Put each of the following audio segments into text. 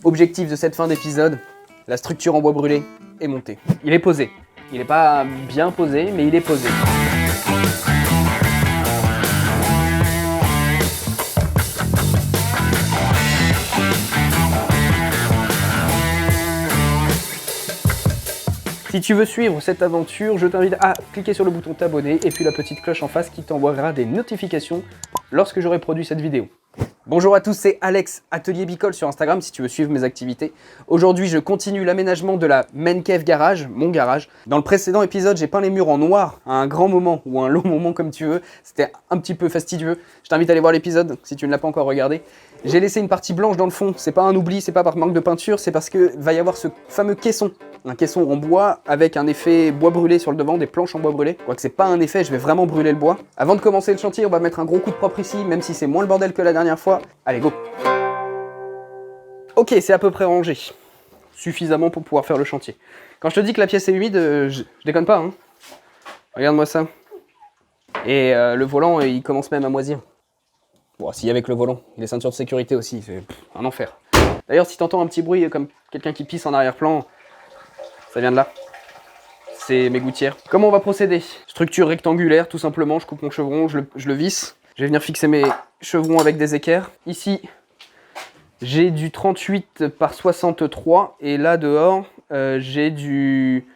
Objectif de cette fin d'épisode, la structure en bois brûlé est montée. Il est posé. Il n'est pas bien posé, mais il est posé. Si tu veux suivre cette aventure, je t'invite à cliquer sur le bouton t'abonner et puis la petite cloche en face qui t'envoiera des notifications lorsque j'aurai produit cette vidéo. Bonjour à tous, c'est Alex, Atelier Bicole sur Instagram si tu veux suivre mes activités. Aujourd'hui, je continue l'aménagement de la Man Cave Garage, mon garage. Dans le précédent épisode, j'ai peint les murs en noir à un grand moment ou un long moment comme tu veux. C'était un petit peu fastidieux. Je t'invite à aller voir l'épisode si tu ne l'as pas encore regardé. J'ai laissé une partie blanche dans le fond. C'est pas un oubli, c'est pas par manque de peinture, c'est parce que va y avoir ce fameux caisson. Un caisson en bois avec un effet bois brûlé sur le devant, des planches en bois brûlé. Quoique c'est pas un effet, je vais vraiment brûler le bois. Avant de commencer le chantier, on va mettre un gros coup de propre ici, même si c'est moins le bordel que la dernière fois. Allez, go! Ok, c'est à peu près rangé. Suffisamment pour pouvoir faire le chantier. Quand je te dis que la pièce est humide, je déconne pas, hein. Regarde-moi ça. Et le volant, il commence même à moisir. Bon, si avec le volant, les ceintures de sécurité aussi, c'est un enfer. D'ailleurs, si t'entends un petit bruit comme quelqu'un qui pisse en arrière-plan, ça vient de là. C'est mes gouttières. Comment on va procéder? Structure rectangulaire, tout simplement. Je coupe mon chevron, je le visse. Je vais venir fixer mes chevrons avec des équerres. Ici, j'ai du 38 par 63. Et là, dehors, j'ai du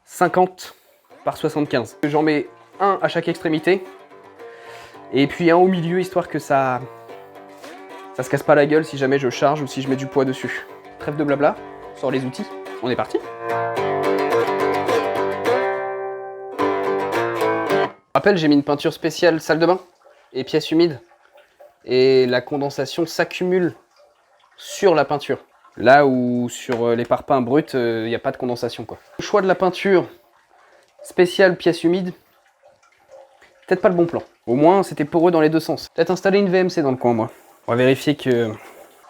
50 par 75. J'en mets un à chaque extrémité. Et puis un au milieu, histoire que ça se casse pas la gueule si jamais je charge ou si je mets du poids dessus. Trêve de blabla, on sort les outils. On est parti. Rappel, j'ai mis une peinture spéciale salle de bain et pièces humides. Et la condensation s'accumule sur la peinture. Là où sur les parpaings bruts, il n'y a pas de condensation, quoi. Le choix de la peinture spéciale pièces humides, peut-être pas le bon plan. Au moins, c'était poreux dans les deux sens. Peut-être installer une VMC dans le coin, moi. On va vérifier que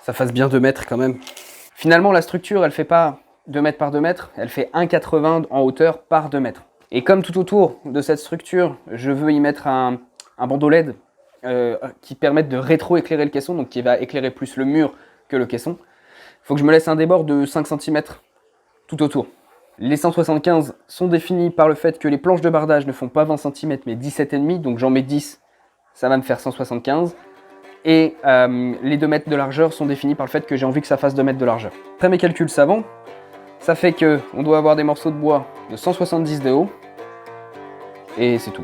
ça fasse bien 2 mètres quand même. Finalement, la structure, elle fait pas 2 mètres par 2 mètres, elle fait 1,80 en hauteur par 2 mètres. Et comme tout autour de cette structure, je veux y mettre un bandeau LED qui permette de rétro-éclairer le caisson, donc qui va éclairer plus le mur que le caisson. Il faut que je me laisse un débord de 5 cm tout autour. Les 175 sont définis par le fait que les planches de bardage ne font pas 20 cm mais 17,5, donc j'en mets 10, ça va me faire 175. Et les 2 mètres de largeur sont définis par le fait que j'ai envie que ça fasse 2 mètres de largeur. Après mes calculs savants, ça fait qu'on doit avoir des morceaux de bois de 170 de haut. Et c'est tout.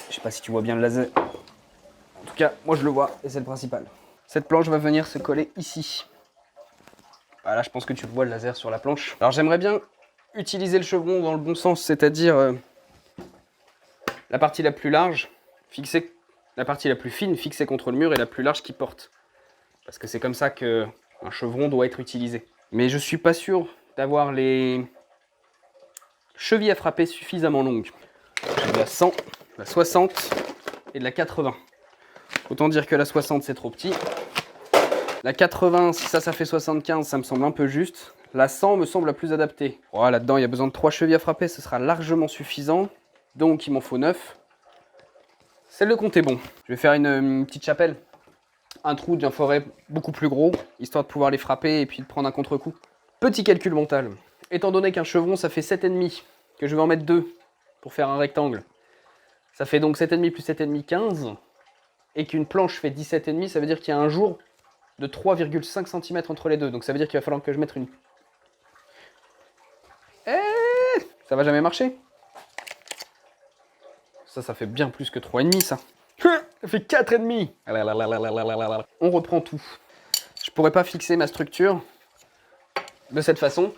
Je sais pas si tu vois bien le laser. En tout cas, moi je le vois et c'est le principal. Cette planche va venir se coller ici. Voilà, je pense que tu le vois le laser sur la planche. Alors j'aimerais bien utiliser le chevron dans le bon sens, c'est-à-dire la partie la plus large, fixée, la partie la plus fine fixée contre le mur et la plus large qui porte. Parce que c'est comme ça qu'un chevron doit être utilisé. Mais je suis pas sûr d'avoir les chevilles à frapper suffisamment longues. J'ai de la 100, de la 60 et de la 80. Autant dire que la 60 c'est trop petit. La 80, si ça fait 75, ça me semble un peu juste. La 100 me semble la plus adaptée. Oh, là-dedans, il y a besoin de 3 chevilles à frapper, ce sera largement suffisant. Donc, il m'en faut 9. Celle de compte est bon. Je vais faire une petite chapelle. Un trou d'un forêt beaucoup plus gros, histoire de pouvoir les frapper et puis de prendre un contre-coup. Petit calcul mental. Étant donné qu'un chevron, ça fait 7,5, que je vais en mettre 2 pour faire un rectangle. Ça fait donc 7,5 plus 7,5, 15. Et qu'une planche fait 17,5, ça veut dire qu'il y a un jour de 3,5 cm entre les deux. Donc ça veut dire qu'il va falloir que je mette une... Ça va jamais marcher. Ça fait bien plus que 3,5 ça. Ça fait 4,5. On reprend tout. Je pourrais pas fixer ma structure de cette façon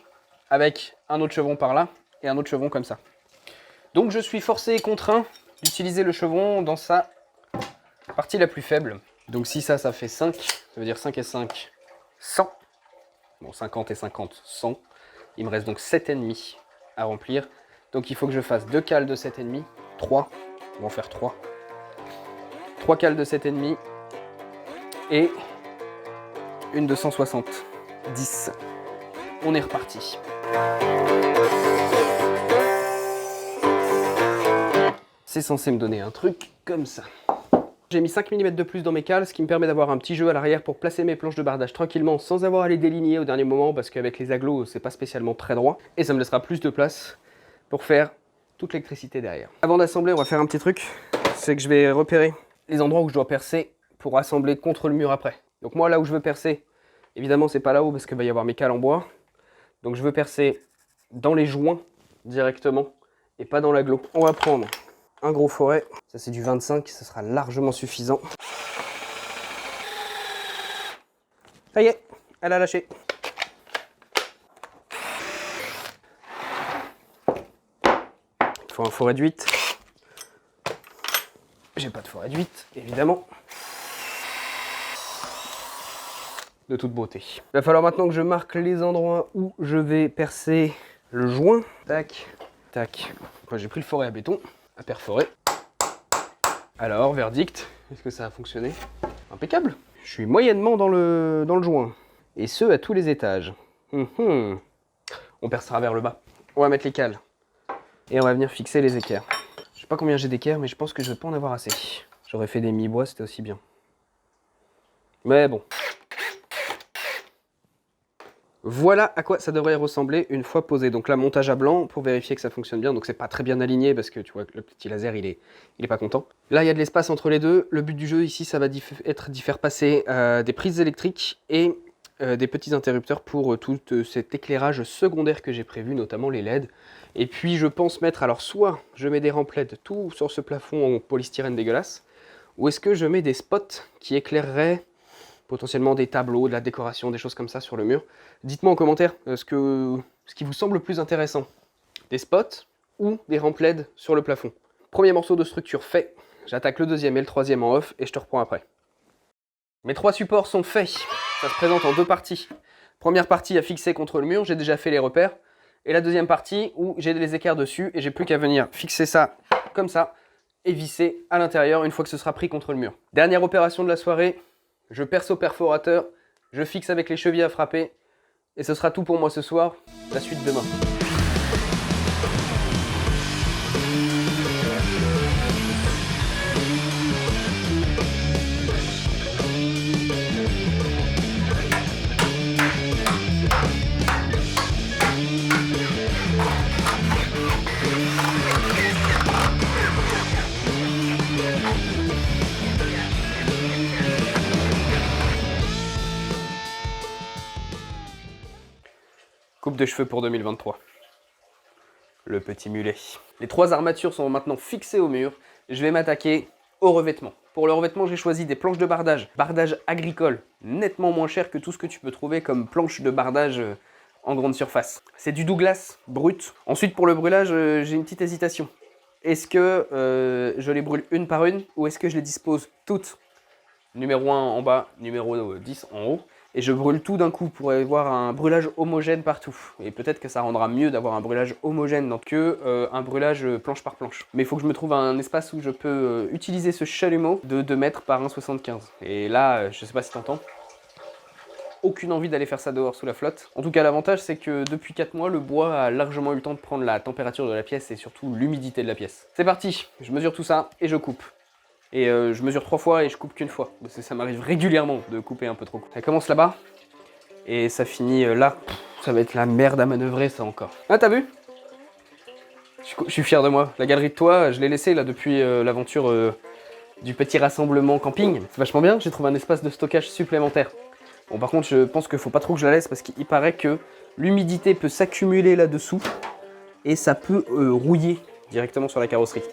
avec un autre chevron par là et un autre chevron comme ça. Donc je suis forcé et contraint d'utiliser le chevron dans sa partie la plus faible. Donc si ça fait 5, ça veut dire 5 et 5, 100. Bon, 50 et 50, 100. Il me reste donc 7,5 à remplir. Donc il faut que je fasse 2 cales de 7,5, 3. On va en faire 3. 3 cales de 7,5 et une de 160. 10. On est reparti. C'est censé me donner un truc comme ça. J'ai mis 5 mm de plus dans mes cales, ce qui me permet d'avoir un petit jeu à l'arrière pour placer mes planches de bardage tranquillement sans avoir à les déligner au dernier moment parce qu'avec les agglos c'est pas spécialement très droit et ça me laissera plus de place pour faire toute l'électricité derrière. Avant d'assembler, on va faire un petit truc, c'est que je vais repérer les endroits où je dois percer pour assembler contre le mur après. Donc moi là où je veux percer, évidemment c'est pas là-haut parce qu'il va y avoir mes cales en bois, donc je veux percer dans les joints directement et pas dans l'agglo. On va prendre un gros forêt, ça c'est du 25, ça sera largement suffisant. Ça y est, elle a lâché. Il faut un forêt de 8. J'ai pas de forêt de 8, évidemment. De toute beauté. Il va falloir maintenant que je marque les endroits où je vais percer le joint. Tac, tac. Enfin, j'ai pris le forêt à béton, à perforer. Alors, verdict, est-ce que ça a fonctionné? Impeccable. Je suis moyennement dans le joint. Et ce, à tous les étages. On percera vers le bas. On va mettre les cales. Et on va venir fixer les équerres. Je sais pas combien j'ai d'équerres, mais je pense que je vais pas en avoir assez. J'aurais fait des mi-bois, c'était aussi bien. Mais bon. Voilà à quoi ça devrait ressembler une fois posé. Donc là, montage à blanc pour vérifier que ça fonctionne bien. Donc c'est pas très bien aligné parce que tu vois que le petit laser, il est pas content. Là, il y a de l'espace entre les deux. Le but du jeu ici, ça va être d'y faire passer des prises électriques et des petits interrupteurs pour tout cet éclairage secondaire que j'ai prévu, notamment les LED. Et puis je pense mettre, alors soit je mets des rampes LED tout sur ce plafond en polystyrène dégueulasse, ou est-ce que je mets des spots qui éclaireraient potentiellement des tableaux, de la décoration, des choses comme ça sur le mur. Dites-moi en commentaire ce qui vous semble le plus intéressant. Des spots ou des rampes LED sur le plafond. Premier morceau de structure fait. J'attaque le deuxième et le troisième en off et je te reprends après. Mes 3 supports sont faits. Ça se présente en 2 parties. Première partie à fixer contre le mur, j'ai déjà fait les repères. Et la deuxième partie où j'ai les équerres dessus et j'ai plus qu'à venir fixer ça comme ça et visser à l'intérieur une fois que ce sera pris contre le mur. Dernière opération de la soirée. Je perce au perforateur, je fixe avec les chevilles à frapper, et ce sera tout pour moi ce soir, la suite demain. Coupe de cheveux pour 2023. Le petit mulet. Les 3 armatures sont maintenant fixées au mur. Je vais m'attaquer au revêtement. Pour le revêtement, j'ai choisi des planches de bardage. Bardage agricole, nettement moins cher que tout ce que tu peux trouver comme planches de bardage en grande surface. C'est du Douglas brut. Ensuite, pour le brûlage, j'ai une petite hésitation. Est-ce que je les brûle une par une ou est-ce que je les dispose toutes? Numéro 1 en bas, numéro 10 en haut. Et je brûle tout d'un coup pour avoir un brûlage homogène partout. Et peut-être que ça rendra mieux d'avoir un brûlage homogène que un brûlage planche par planche. Mais il faut que je me trouve un espace où je peux utiliser ce chalumeau de 2 mètres par 1,75. Et là, je sais pas si t'entends. Aucune envie d'aller faire ça dehors sous la flotte. En tout cas, l'avantage, c'est que depuis 4 mois, le bois a largement eu le temps de prendre la température de la pièce et surtout l'humidité de la pièce. C'est parti, je mesure tout ça et je coupe. Et je mesure 3 fois et je coupe qu'une fois. Parce que ça m'arrive régulièrement de couper un peu trop. Ça commence là-bas et ça finit là. Ça va être la merde à manœuvrer ça encore. Ah, t'as vu? Je suis fier de moi. La galerie de toit, je l'ai laissée là depuis l'aventure du petit rassemblement camping. C'est vachement bien, j'ai trouvé un espace de stockage supplémentaire. Bon, par contre, je pense qu'il faut pas trop que je la laisse parce qu'il paraît que l'humidité peut s'accumuler là-dessous et ça peut rouiller directement sur la carrosserie.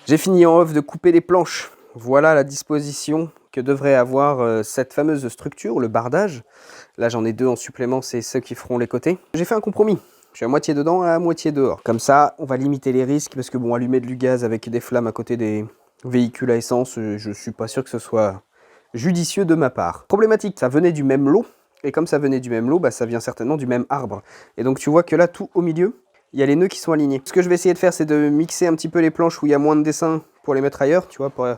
J'ai fini en off de couper les planches. Voilà la disposition que devrait avoir cette fameuse structure, le bardage. Là, j'en ai 2 en supplément, c'est ceux qui feront les côtés. J'ai fait un compromis. Je suis à moitié dedans et à moitié dehors. Comme ça, on va limiter les risques parce que bon, allumer du gaz avec des flammes à côté des véhicules à essence, je suis pas sûr que ce soit judicieux de ma part. Problématique, ça venait du même lot Et comme ça venait du même lot, bah, ça vient certainement du même arbre. Et donc tu vois que là, tout au milieu, il y a les nœuds qui sont alignés. Ce que je vais essayer de faire, c'est de mixer un petit peu les planches où il y a moins de dessins pour les mettre ailleurs, tu vois, pour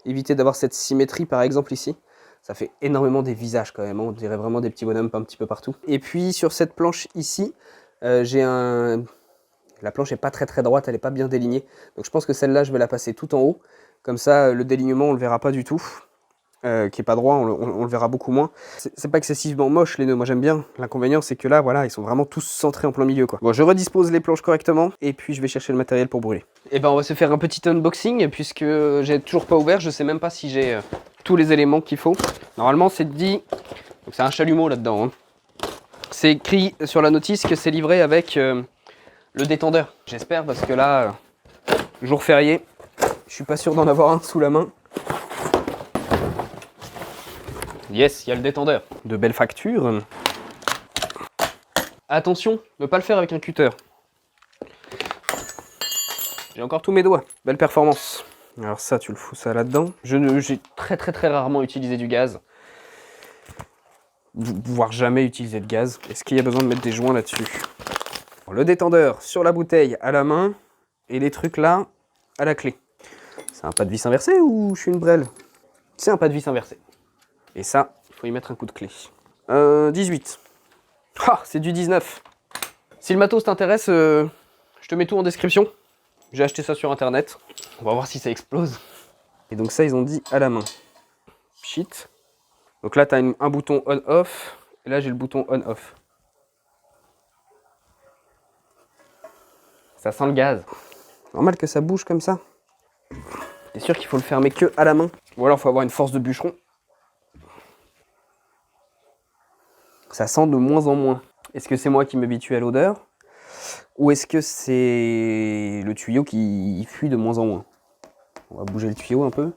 éviter d'avoir cette symétrie, par exemple, ici. Ça fait énormément des visages quand même, hein. On dirait vraiment des petits bonhommes un petit peu partout. Et puis sur cette planche ici, j'ai un... La planche n'est pas très droite, elle n'est pas bien délignée. Donc je pense que celle-là, je vais la passer tout en haut. Comme ça, le délignement, on ne le verra pas du tout. Qui est pas droit, on le verra beaucoup moins. C'est pas excessivement moche les nœuds, moi j'aime bien. L'inconvénient c'est que là, voilà, ils sont vraiment tous centrés en plein milieu, quoi. Bon, je redispose les planches correctement et puis je vais chercher le matériel pour brûler. Et ben on va se faire un petit unboxing puisque j'ai toujours pas ouvert, je sais même pas si j'ai tous les éléments qu'il faut. Normalement c'est dit, donc c'est un chalumeau là-dedans, hein. C'est écrit sur la notice que c'est livré avec le détendeur. J'espère parce que là, jour férié, je suis pas sûr d'en avoir un sous la main. Yes, il y a le détendeur. De belles factures. Attention, ne pas le faire avec un cutter. J'ai encore tous mes doigts. Belle performance. Alors ça, tu le fous ça là-dedans. J'ai très rarement utilisé du gaz. Voire jamais utilisé de gaz. Est-ce qu'il y a besoin de mettre des joints là-dessus? Le détendeur sur la bouteille à la main. Et les trucs là, à la clé. C'est un pas de vis inversé ou je suis une brêle? C'est un pas de vis inversé. Et ça, il faut y mettre un coup de clé. 18. Ah, c'est du 19. Si le matos t'intéresse, je te mets tout en description. J'ai acheté ça sur internet. On va voir si ça explose. Et donc ça, ils ont dit à la main. Shit. Donc là, tu as un bouton on-off. Et là, j'ai le bouton on-off. Ça sent le gaz. Normal que ça bouge comme ça. C'est sûr qu'il faut le fermer que à la main. Ou alors, il faut avoir une force de bûcheron. Ça sent de moins en moins. Est-ce que c'est moi qui m'habitue à l'odeur? Ou est-ce que c'est le tuyau qui fuit de moins en moins? On va bouger le tuyau un peu.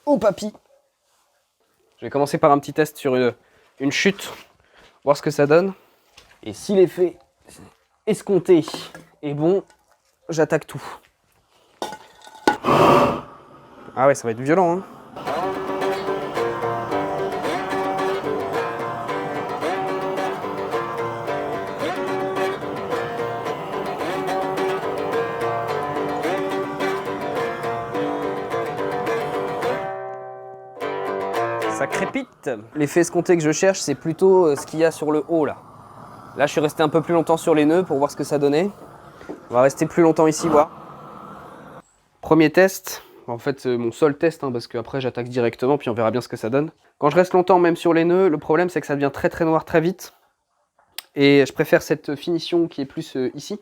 Oh papy! Je vais commencer par un petit test sur une chute. Voir ce que ça donne. Et si l'effet escompté est bon, j'attaque tout. Ah ouais, ça va être violent, hein. Ça crépite. L'effet escompté que je cherche, c'est plutôt ce qu'il y a sur le haut là. Là, je suis resté un peu plus longtemps sur les nœuds pour voir ce que ça donnait. On va rester plus longtemps ici, voir. Premier test. En fait, mon seul test, hein, parce qu'après j'attaque directement, puis on verra bien ce que ça donne. Quand je reste longtemps, même sur les nœuds, le problème c'est que ça devient très noir très vite. Et je préfère cette finition qui est plus ici,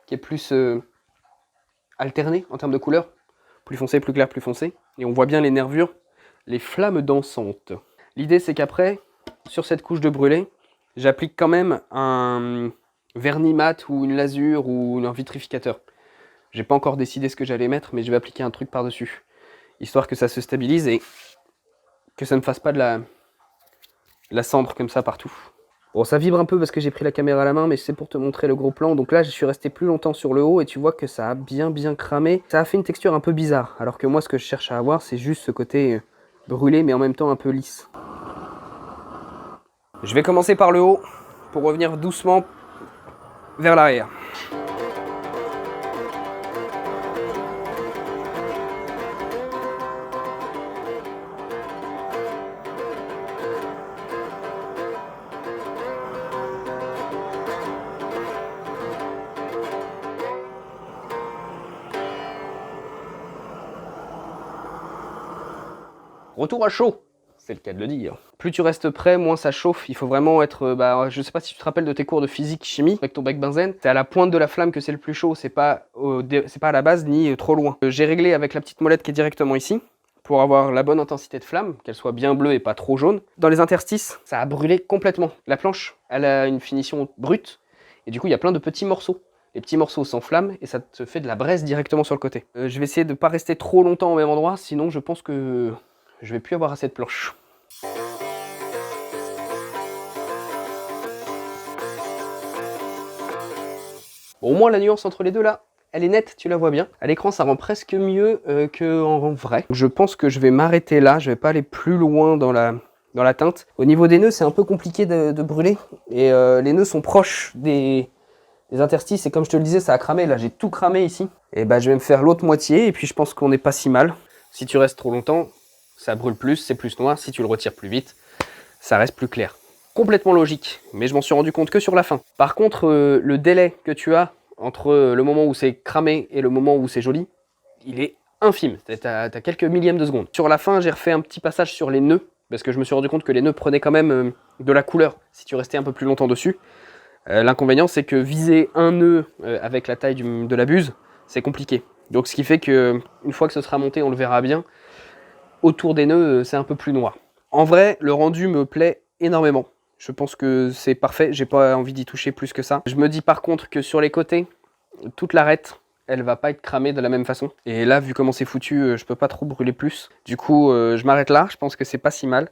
qui est plus alternée en termes de couleur. Plus foncé, plus clair, plus foncé. Et on voit bien les nervures. Les flammes dansantes. L'idée c'est qu'après, sur cette couche de brûlé, j'applique quand même un vernis mat ou une lasure ou un vitrificateur. J'ai pas encore décidé ce que j'allais mettre, mais je vais appliquer un truc par-dessus. Histoire que ça se stabilise et que ça ne fasse pas de la cendre comme ça partout. Bon, ça vibre un peu parce que j'ai pris la caméra à la main, mais c'est pour te montrer le gros plan. Donc là, je suis resté plus longtemps sur le haut et tu vois que ça a bien cramé. Ça a fait une texture un peu bizarre, alors que moi, ce que je cherche à avoir, c'est juste ce côté brûlé, mais en même temps un peu lisse. Je vais commencer par le haut pour revenir doucement vers l'arrière. Retour à chaud, c'est le cas de le dire. Plus tu restes près, moins ça chauffe. Il faut vraiment être, je sais pas si tu te rappelles de tes cours de physique chimie avec ton bec benzène. C'est à la pointe de la flamme que c'est le plus chaud, c'est pas à la base ni trop loin. J'ai réglé avec la petite molette qui est directement ici pour avoir la bonne intensité de flamme, qu'elle soit bien bleue et pas trop jaune. Dans les interstices, ça a brûlé complètement. La planche, elle a une finition brute et du coup il y a plein de petits morceaux. Les petits morceaux s'enflamment et ça te fait de la braise directement sur le côté. Je vais essayer de pas rester trop longtemps au même endroit, sinon je pense que je vais plus avoir assez de planches. Bon, au moins la nuance entre les deux là, elle est nette, tu la vois bien. À l'écran ça rend presque mieux qu'en vrai. Je pense que je vais m'arrêter là, je vais pas aller plus loin dans la dans la teinte. Au niveau des nœuds, c'est un peu compliqué de brûler. Et les nœuds sont proches des interstices. Et comme je te le disais, ça a cramé. Là, j'ai tout cramé ici. Et bah, je vais me faire l'autre moitié. Et puis, je pense qu'on n'est pas si mal. Si tu restes trop longtemps, ça brûle plus, c'est plus noir. Si tu le retires plus vite, ça reste plus clair. Complètement logique. Mais je m'en suis rendu compte que sur la fin. Par contre, le délai que tu as entre le moment où c'est cramé et le moment où c'est joli, il est infime. T'as quelques millièmes de seconde. Sur la fin, j'ai refait un petit passage sur les nœuds. Parce que je me suis rendu compte que les nœuds prenaient quand même de la couleur si tu restais un peu plus longtemps dessus. L'inconvénient, c'est que viser un nœud avec la taille de la buse, c'est compliqué. Donc ce qui fait que une fois que ce sera monté, on le verra bien. Autour des nœuds, c'est un peu plus noir. En vrai, le rendu me plaît énormément. Je pense que c'est parfait. J'ai pas envie d'y toucher plus que ça. Je me dis par contre que sur les côtés, toute l'arête, elle va pas être cramée de la même façon. Et là, vu comment c'est foutu, je peux pas trop brûler plus. Du coup, je m'arrête là. Je pense que c'est pas si mal.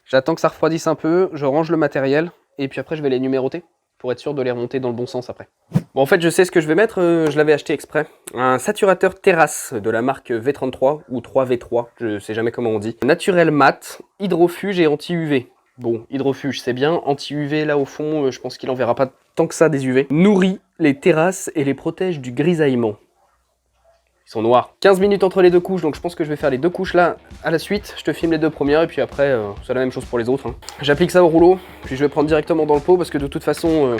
J'attends que ça refroidisse un peu. Je range le matériel. Et puis après, je vais les numéroter pour être sûr de les remonter dans le bon sens après. Bon, en fait, je sais ce que je vais mettre. Je l'avais acheté exprès. Un saturateur terrasse de la marque V33 ou 3V3. Je sais jamais comment on dit. Naturel mat, hydrofuge et anti-UV. Bon, hydrofuge, c'est bien. Anti-UV, là, au fond, je pense qu'il enverra pas tant que ça des UV. Nourrit les terrasses et les protège du grisaillement. Ils sont noirs. 15 minutes entre les deux couches, donc je pense que je vais faire les deux couches là à la suite. Je te filme les deux premières et puis après, c'est la même chose pour les autres. Hein. J'applique ça au rouleau, puis je vais prendre directement dans le pot parce que de toute façon,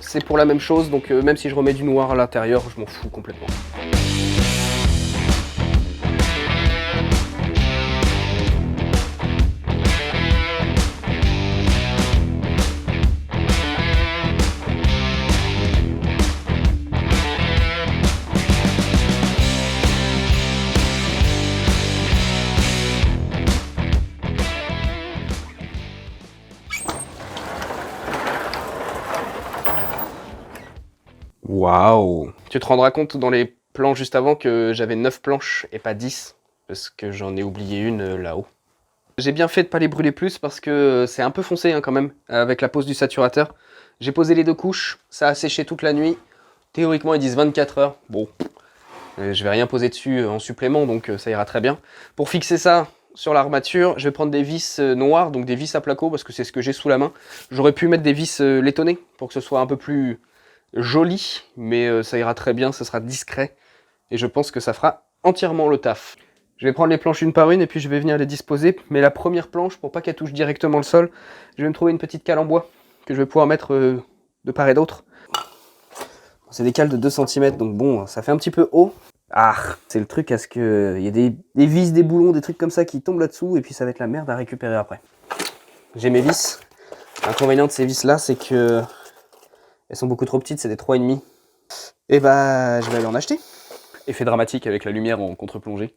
c'est pour la même chose. Donc même si je remets du noir à l'intérieur, je m'en fous complètement. Waouh! Tu te rendras compte dans les plans juste avant que j'avais 9 planches et pas 10, parce que j'en ai oublié une là-haut. J'ai bien fait de pas les brûler plus parce que c'est un peu foncé hein, quand même, avec la pose du saturateur. J'ai posé les deux couches, ça a séché toute la nuit. Théoriquement ils disent 24 heures, bon, je vais rien poser dessus en supplément donc ça ira très bien. Pour fixer ça sur l'armature, je vais prendre des vis noires, donc des vis à placo parce que c'est ce que j'ai sous la main. J'aurais pu mettre des vis laitonnées pour que ce soit un peu plus joli, mais ça ira très bien, ça sera discret. Et je pense que ça fera entièrement le taf. Je vais prendre les planches une par une et puis je vais venir les disposer. Mais la première planche, pour pas qu'elle touche directement le sol, je vais me trouver une petite cale en bois que je vais pouvoir mettre de part et d'autre. C'est des cales de 2 cm, donc bon, ça fait un petit peu haut. Ah, c'est le truc à ce qu'il y ait des vis, des boulons, des trucs comme ça qui tombent là-dessous et puis ça va être la merde à récupérer après. J'ai mes vis. L'inconvénient de ces vis là, c'est que elles sont beaucoup trop petites, c'est des 3,5. Et bah, je vais aller en acheter. Effet dramatique avec la lumière en contre-plongée.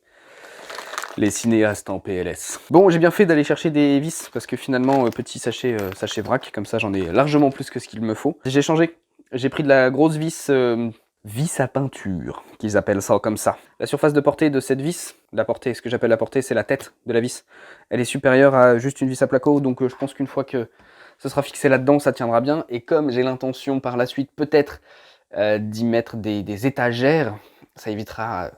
Les cinéastes en PLS. Bon, j'ai bien fait d'aller chercher des vis, parce que finalement, petit sachet vrac, comme ça j'en ai largement plus que ce qu'il me faut. J'ai changé. J'ai pris de la grosse vis, vis à peinture, qu'ils appellent ça comme ça. La surface de portée de cette vis, la portée, ce que j'appelle la portée, c'est la tête de la vis. Elle est supérieure à juste une vis à placo, donc je pense qu'une fois que ce sera fixé là-dedans, ça tiendra bien. Et comme j'ai l'intention par la suite peut-être d'y mettre des étagères, ça évitera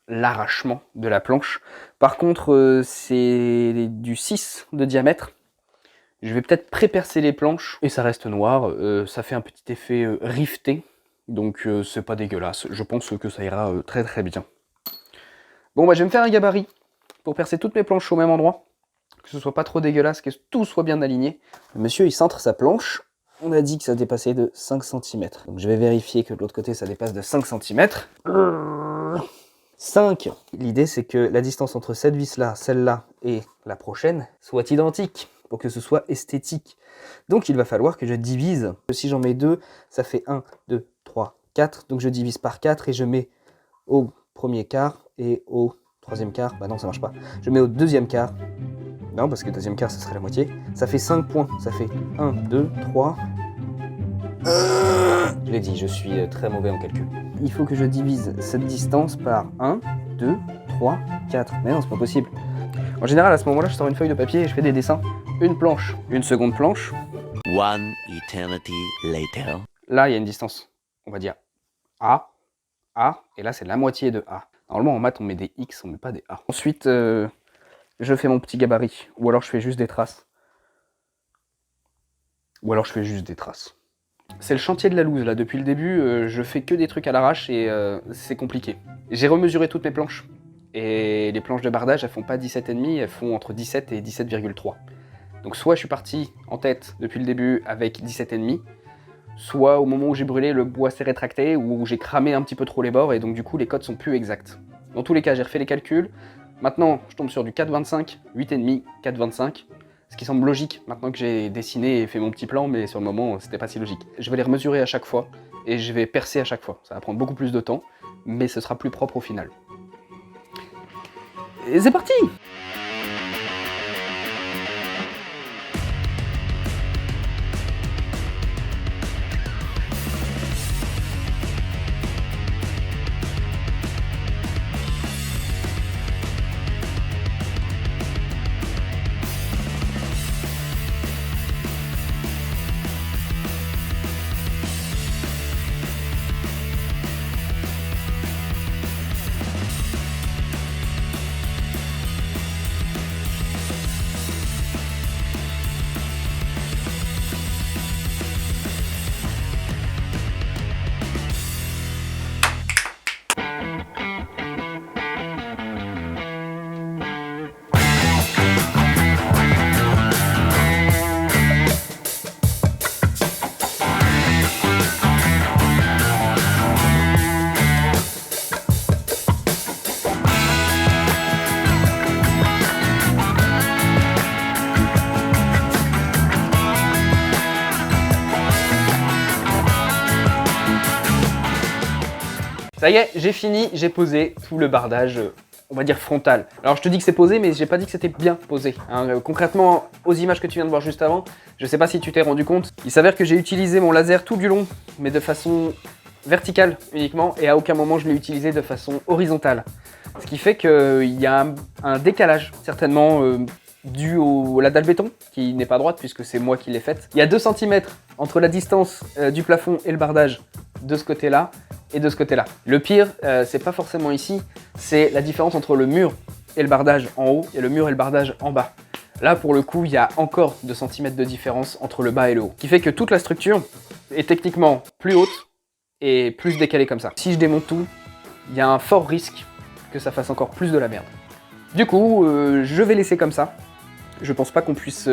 l'arrachement de la planche. Par contre, c'est du 6 de diamètre. Je vais peut-être pré-percer les planches et ça reste noir. Ça fait un petit effet rifté, donc c'est pas dégueulasse. Je pense que ça ira très très bien. Bon, bah je vais me faire un gabarit pour percer toutes mes planches au même endroit. Que ce soit pas trop dégueulasse, que tout soit bien aligné. Le monsieur, il centre sa planche. On a dit que ça dépassait de 5 cm. Donc je vais vérifier que de l'autre côté, ça dépasse de 5 cm. 5. L'idée, c'est que la distance entre cette vis-là, celle-là et la prochaine soit identique pour que ce soit esthétique. Donc il va falloir que je divise. Si j'en mets 2, ça fait 1, 2, 3, 4. Donc je divise par 4 et je mets au premier quart et au troisième quart. Bah non, ça marche pas. Je mets au deuxième quart. Non, parce que deuxième quart, ce serait la moitié. Ça fait 5 points. Ça fait 1, 2, 3. Je l'ai dit, je suis très mauvais en calcul. Il faut que je divise cette distance par 1, 2, 3, 4. Mais non, c'est pas possible. En général, à ce moment-là, je sors une feuille de papier et je fais des dessins. Une planche, une seconde planche. One eternity later. Là, il y a une distance. On va dire A, A, et là, c'est la moitié de A. Normalement, en maths, on met des X, on met pas des A. Ensuite, je fais mon petit gabarit, ou alors je fais juste des traces. Ou alors je fais juste des traces. C'est le chantier de la loose là, depuis le début, je fais que des trucs à l'arrache et c'est compliqué. J'ai remesuré toutes mes planches. Et les planches de bardage, elles font pas 17,5, elles font entre 17 et 17,3. Donc soit je suis parti en tête depuis le début avec 17,5, soit au moment où j'ai brûlé, le bois s'est rétracté, ou où j'ai cramé un petit peu trop les bords, et donc du coup les codes sont plus exacts. Dans tous les cas, j'ai refait les calculs. Maintenant, je tombe sur du 4,25, 8,5, 4,25, ce qui semble logique maintenant que j'ai dessiné et fait mon petit plan, mais sur le moment, c'était pas si logique. Je vais les remesurer à chaque fois, et je vais percer à chaque fois. Ça va prendre beaucoup plus de temps, mais ce sera plus propre au final. Et c'est parti! Ça y est, j'ai fini, j'ai posé tout le bardage, on va dire frontal. Alors je te dis que c'est posé, mais j'ai pas dit que c'était bien posé. Hein. Concrètement, aux images que tu viens de voir juste avant, je sais pas si tu t'es rendu compte, il s'avère que j'ai utilisé mon laser tout du long, mais de façon verticale uniquement, et à aucun moment je l'ai utilisé de façon horizontale. Ce qui fait qu'il y a un décalage, certainement, dû à la dalle béton, qui n'est pas droite puisque c'est moi qui l'ai faite. Il y a 2 cm entre la distance du plafond et le bardage de ce côté-là et de ce côté-là. Le pire, c'est pas forcément ici, c'est la différence entre le mur et le bardage en haut et le mur et le bardage en bas. Là, pour le coup, il y a encore 2 cm de différence entre le bas et le haut. Ce qui fait que toute la structure est techniquement plus haute et plus décalée comme ça. Si je démonte tout, il y a un fort risque que ça fasse encore plus de la merde. Du coup, je vais laisser comme ça. Je pense pas qu'on puisse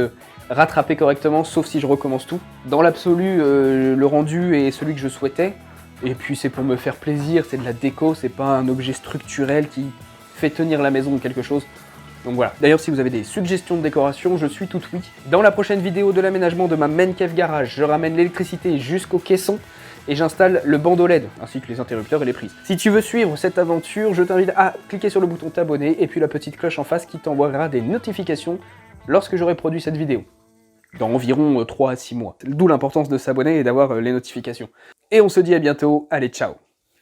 rattraper correctement, sauf si je recommence tout. Dans l'absolu, le rendu est celui que je souhaitais. Et puis c'est pour me faire plaisir, c'est de la déco, c'est pas un objet structurel qui fait tenir la maison ou quelque chose. Donc voilà. D'ailleurs, si vous avez des suggestions de décoration, je suis tout oui. Dans la prochaine vidéo de l'aménagement de ma main cave garage, je ramène l'électricité jusqu'au caisson et j'installe le bandeau LED, ainsi que les interrupteurs et les prises. Si tu veux suivre cette aventure, je t'invite à cliquer sur le bouton t'abonner et puis la petite cloche en face qui t'envoiera des notifications lorsque j'aurai produit cette vidéo. Dans environ 3 à 6 mois. D'où l'importance de s'abonner et d'avoir les notifications. Et on se dit à bientôt, allez ciao!